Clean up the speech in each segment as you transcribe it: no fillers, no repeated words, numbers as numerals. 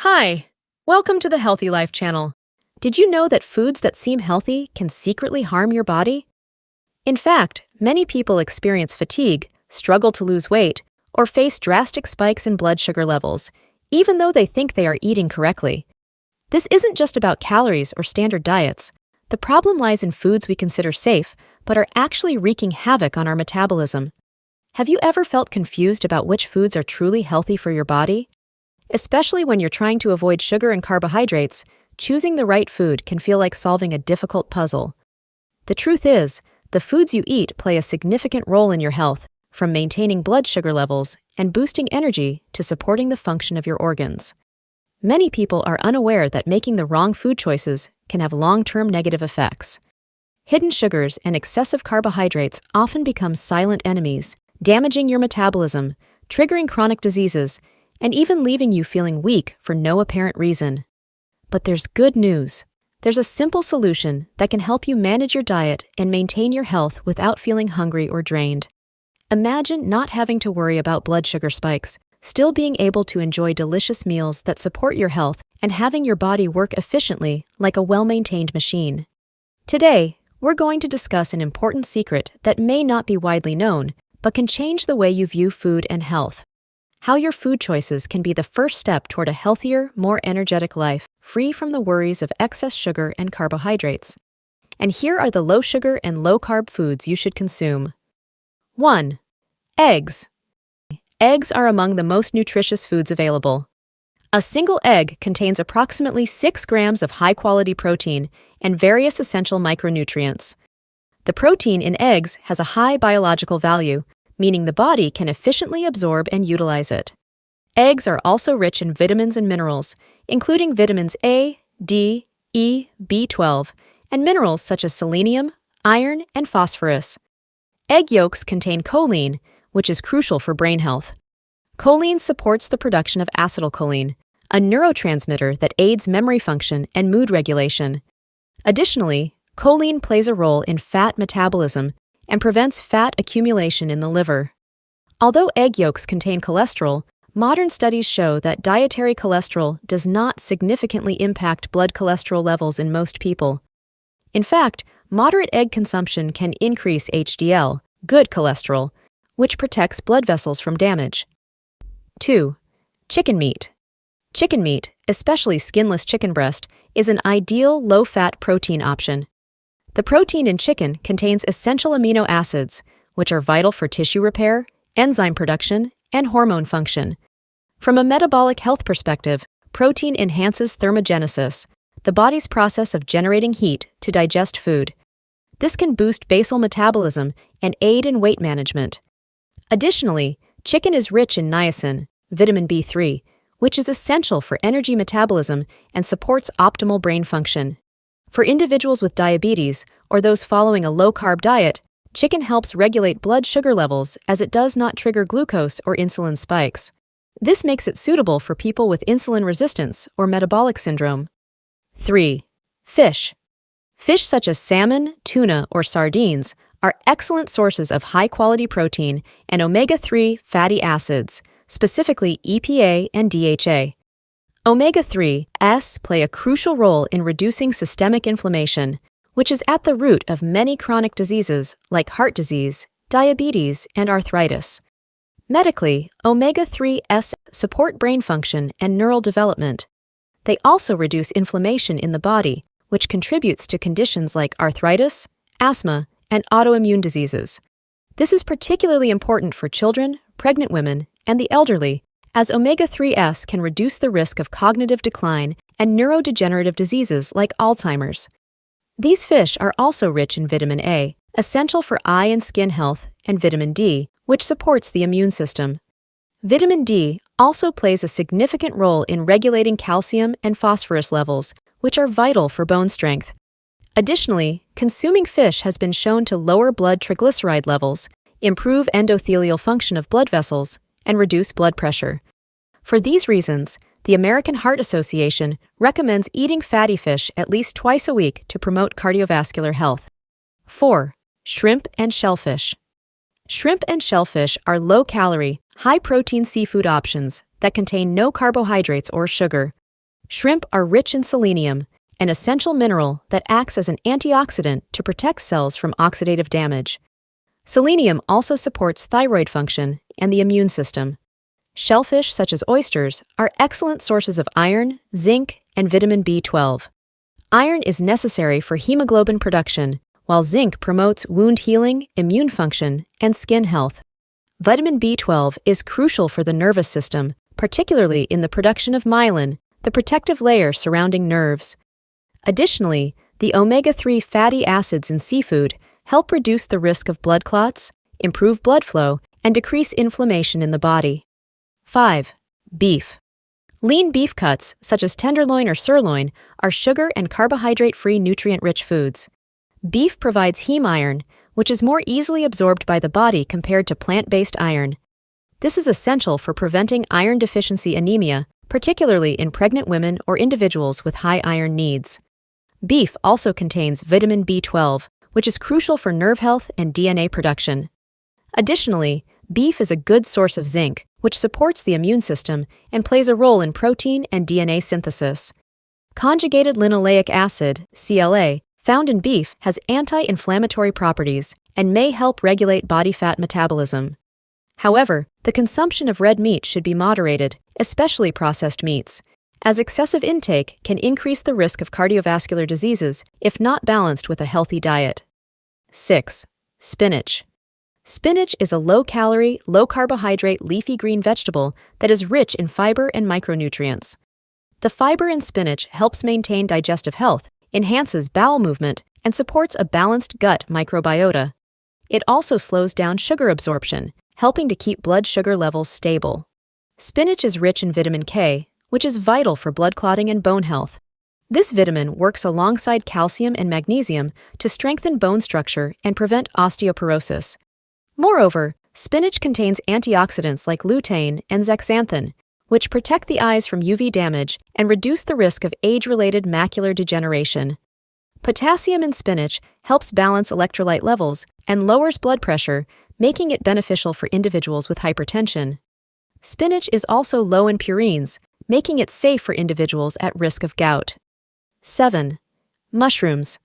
Hi, welcome to the Healthy Life channel. Did you know that foods that seem healthy can secretly harm your body? In fact, many people experience fatigue, struggle to lose weight, or face drastic spikes in blood sugar levels, even though they think they are eating correctly. This isn't just about calories or standard diets. The problem lies in foods we consider safe, but are actually wreaking havoc on our metabolism. Have you ever felt confused about which foods are truly healthy for your body? Especially when you're trying to avoid sugar and carbohydrates, choosing the right food can feel like solving a difficult puzzle. The truth is, the foods you eat play a significant role in your health, from maintaining blood sugar levels and boosting energy to supporting the function of your organs. Many people are unaware that making the wrong food choices can have long-term negative effects. Hidden sugars and excessive carbohydrates often become silent enemies, damaging your metabolism, triggering chronic diseases, and even leaving you feeling weak for no apparent reason. But there's good news. There's a simple solution that can help you manage your diet and maintain your health without feeling hungry or drained. Imagine not having to worry about blood sugar spikes, still being able to enjoy delicious meals that support your health and having your body work efficiently like a well-maintained machine. Today, we're going to discuss an important secret that may not be widely known, but can change the way you view food and health. How your food choices can be the first step toward a healthier, more energetic life, free from the worries of excess sugar and carbohydrates. And here are the low-sugar and low-carb foods you should consume. 1. Eggs. Eggs are among the most nutritious foods available. A single egg contains approximately 6 grams of high-quality protein and various essential micronutrients. The protein in eggs has a high biological value, meaning the body can efficiently absorb and utilize it. Eggs are also rich in vitamins and minerals, including vitamins A, D, E, B12, and minerals such as selenium, iron, and phosphorus. Egg yolks contain choline, which is crucial for brain health. Choline supports the production of acetylcholine, a neurotransmitter that aids memory function and mood regulation. Additionally, choline plays a role in fat metabolism and prevents fat accumulation in the liver. Although egg yolks contain cholesterol, modern studies show that dietary cholesterol does not significantly impact blood cholesterol levels in most people. In fact, moderate egg consumption can increase HDL, good cholesterol, which protects blood vessels from damage. 2. Chicken meat. Chicken meat, especially skinless chicken breast, is an ideal low-fat protein option. The protein in chicken contains essential amino acids, which are vital for tissue repair, enzyme production, and hormone function. From a metabolic health perspective, protein enhances thermogenesis, the body's process of generating heat to digest food. This can boost basal metabolism and aid in weight management. Additionally, chicken is rich in niacin, vitamin B3, which is essential for energy metabolism and supports optimal brain function. For individuals with diabetes or those following a low-carb diet, chicken helps regulate blood sugar levels as it does not trigger glucose or insulin spikes. This makes it suitable for people with insulin resistance or metabolic syndrome. 3. Fish. Fish such as salmon, tuna, or sardines are excellent sources of high-quality protein and omega-3 fatty acids, specifically EPA and DHA. Omega-3s play a crucial role in reducing systemic inflammation, which is at the root of many chronic diseases like heart disease, diabetes, and arthritis. Medically, omega-3s support brain function and neural development. They also reduce inflammation in the body, which contributes to conditions like arthritis, asthma, and autoimmune diseases. This is particularly important for children, pregnant women, and the elderly, as omega-3s can reduce the risk of cognitive decline and neurodegenerative diseases like Alzheimer's. These fish are also rich in vitamin A, essential for eye and skin health, and vitamin D, which supports the immune system. Vitamin D also plays a significant role in regulating calcium and phosphorus levels, which are vital for bone strength. Additionally, consuming fish has been shown to lower blood triglyceride levels, improve endothelial function of blood vessels, and reduce blood pressure. For these reasons, the American Heart Association recommends eating fatty fish at least twice a week to promote cardiovascular health. 4. Shrimp and shellfish. Shrimp and shellfish are low-calorie, high-protein seafood options that contain no carbohydrates or sugar, Shrimp are rich in selenium, an essential mineral that acts as an antioxidant to protect cells from oxidative damage. Selenium also supports thyroid function and the immune system. Shellfish, such as oysters, are excellent sources of iron, zinc, and vitamin B12. Iron is necessary for hemoglobin production, while zinc promotes wound healing, immune function, and skin health. Vitamin B12 is crucial for the nervous system, particularly in the production of myelin, the protective layer surrounding nerves. Additionally, the omega-3 fatty acids in seafood help reduce the risk of blood clots, improve blood flow, and decrease inflammation in the body. 5. Beef. Lean beef cuts, such as tenderloin or sirloin, are sugar and carbohydrate-free nutrient-rich foods. Beef provides heme iron, which is more easily absorbed by the body compared to plant-based iron. This is essential for preventing iron deficiency anemia, particularly in pregnant women or individuals with high iron needs. Beef also contains vitamin B12, which is crucial for nerve health and DNA production. Additionally, beef is a good source of zinc, which supports the immune system and plays a role in protein and DNA synthesis. Conjugated linoleic acid, CLA, found in beef has anti-inflammatory properties and may help regulate body fat metabolism. However, the consumption of red meat should be moderated, especially processed meats, as excessive intake can increase the risk of cardiovascular diseases if not balanced with a healthy diet. 6. Spinach. Spinach is a low-calorie, low-carbohydrate leafy green vegetable that is rich in fiber and micronutrients. The fiber in spinach helps maintain digestive health, enhances bowel movement, and supports a balanced gut microbiota. It also slows down sugar absorption, helping to keep blood sugar levels stable. Spinach is rich in vitamin K, which is vital for blood clotting and bone health. This vitamin works alongside calcium and magnesium to strengthen bone structure and prevent osteoporosis. Moreover, spinach contains antioxidants like lutein and zeaxanthin, which protect the eyes from UV damage and reduce the risk of age-related macular degeneration. Potassium in spinach helps balance electrolyte levels and lowers blood pressure, making it beneficial for individuals with hypertension. Spinach is also low in purines, making it safe for individuals at risk of gout. 7. Mushrooms.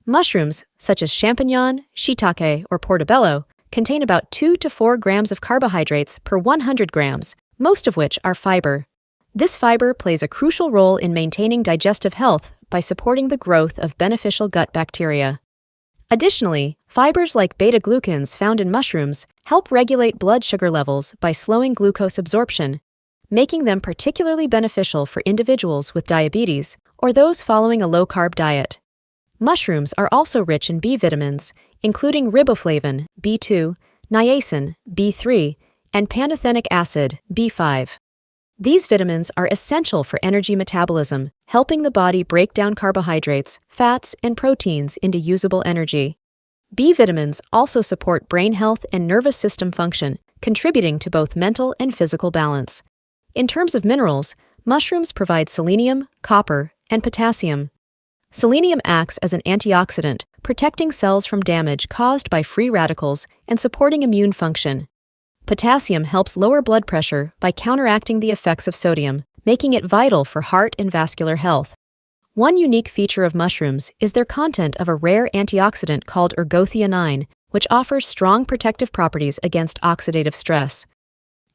Mushrooms, such as champignon, shiitake, or portobello, contain about 2 to 4 grams of carbohydrates per 100 grams, most of which are fiber. This fiber plays a crucial role in maintaining digestive health by supporting the growth of beneficial gut bacteria. Additionally, fibers like beta-glucans found in mushrooms help regulate blood sugar levels by slowing glucose absorption, making them particularly beneficial for individuals with diabetes or those following a low-carb diet. Mushrooms are also rich in B vitamins, including riboflavin, B2, niacin, B3, and pantothenic acid, B5. These vitamins are essential for energy metabolism, helping the body break down carbohydrates, fats, and proteins into usable energy. B vitamins also support brain health and nervous system function, contributing to both mental and physical balance. In terms of minerals, mushrooms provide selenium, copper, and potassium. Selenium acts as an antioxidant, protecting cells from damage caused by free radicals and supporting immune function. Potassium helps lower blood pressure by counteracting the effects of sodium, making it vital for heart and vascular health. One unique feature of mushrooms is their content of a rare antioxidant called ergothioneine, which offers strong protective properties against oxidative stress.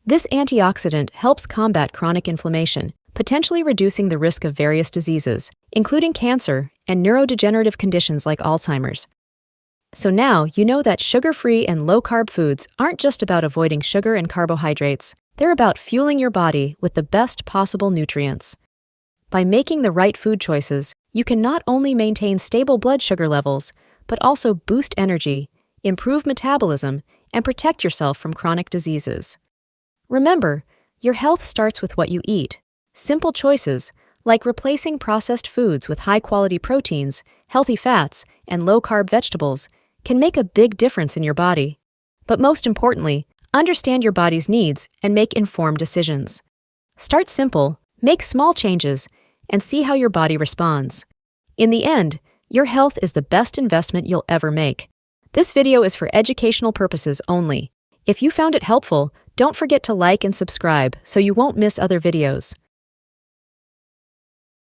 This antioxidant helps combat chronic inflammation, potentially reducing the risk of various diseases, including cancer and neurodegenerative conditions like Alzheimer's. So now you know that sugar-free and low-carb foods aren't just about avoiding sugar and carbohydrates. They're about fueling your body with the best possible nutrients. By making the right food choices, you can not only maintain stable blood sugar levels, but also boost energy, improve metabolism, and protect yourself from chronic diseases. Remember, your health starts with what you eat. Simple choices, like replacing processed foods with high-quality proteins, healthy fats, and low-carb vegetables, can make a big difference in your body. But most importantly, understand your body's needs and make informed decisions. Start simple, make small changes, and see how your body responds. In the end, your health is the best investment you'll ever make. This video is for educational purposes only. If you found it helpful, don't forget to like and subscribe so you won't miss other videos.